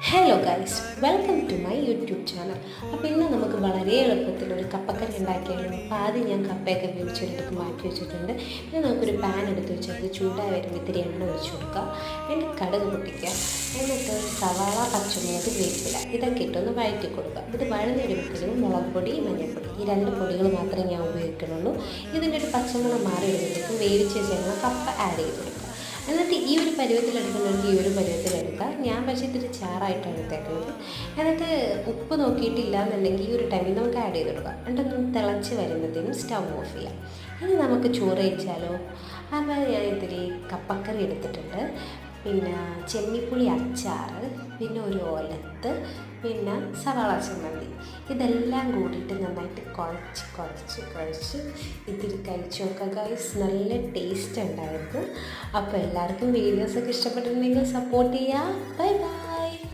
Hello guys, welcome to my YouTube channel. അപ്പോൾ ഇന്ന് നമുക്ക് വളരെ എളുപ്പത്തിൽ ഒരു കപ്പക്കറി ഉണ്ടാക്കിയാലും. അപ്പോൾ ആദ്യം ഞാൻ കപ്പയൊക്കെ വേവിച്ചെടുത്ത് മാറ്റി വെച്ചിട്ടുണ്ട്. പിന്നെ നമുക്കൊരു പാൻ എടുത്ത് വെച്ച് അത് ചൂടായി വരുമ്പോൾ ഇത്തിരി എണ്ണ ഒഴിച്ചു കൊടുക്കുക. എന്നിട്ട് കടുക് പൊട്ടിക്കുക. എന്നിട്ട് സവാള, പച്ചമുളക്, വേപ്പില ഇതൊക്കെ ഇട്ടൊന്ന് വഴറ്റി കൊടുക്കുക. ഇത് വഴന്ന് വരുമ്പോഴത്തേക്കും മുളക് പൊടി, മഞ്ഞൾപ്പൊടി ഈ രണ്ട് പൊടികൾ മാത്രമേ ഞാൻ ഉപയോഗിക്കുന്നുള്ളൂ. ഇതിൻ്റെ ഒരു പച്ചമുളക് മാറി വരുമ്പോഴത്തേക്കും വേവിച്ച് വെച്ചേക്കുന്ന കപ്പ ആഡ് ചെയ്ത് കൊടുക്കുക. എന്നിട്ട് ഈ ഒരു പരുവത്തിലെടുക്കുന്നവർക്ക് ഈ ഒരു പരുവത്തിലെടുക്കുക. ഞാൻ പക്ഷേ ഇത്തിരി ചാറായിട്ടാണ് എടുത്തേക്കുന്നത്. എന്നിട്ട് ഉപ്പ് നോക്കിയിട്ടില്ല എന്നുണ്ടെങ്കിൽ ഈ ഒരു ടൈമിൽ നമുക്ക് ആഡ് ചെയ്ത് കൊടുക്കാം. എന്നിട്ടൊന്ന് തിളച്ച് വരുമ്പോഴത്തേനും സ്റ്റൗ ഓഫ് ചെയ്യാം. ഇനി നമുക്ക് ചോറ് കഴിച്ചാലോ. അപ്പോൾ ഞാൻ ഇത്തിരി കപ്പക്കറി എടുത്തിട്ടുണ്ട്, പിന്നെ ചെമ്മിപ്പുളി അച്ചാർ, പിന്നെ ഒരു ഓലത്ത്, പിന്നെ സവാള ചമ്മന്തി ഇതെല്ലാം കൂടിയിട്ട് നന്നായിട്ട് കുഴച്ച് ഇത്തിരി കഴിച്ച് നോക്കുക ഗൈസ്. നല്ല ടേസ്റ്റ് ഉണ്ടായിരുന്നു. അപ്പോൾ എല്ലാവർക്കും വീഡിയോസൊക്കെ ഇഷ്ടപ്പെട്ടിട്ടുണ്ടെങ്കിൽ സപ്പോർട്ട് ചെയ്യുക. Bye bye.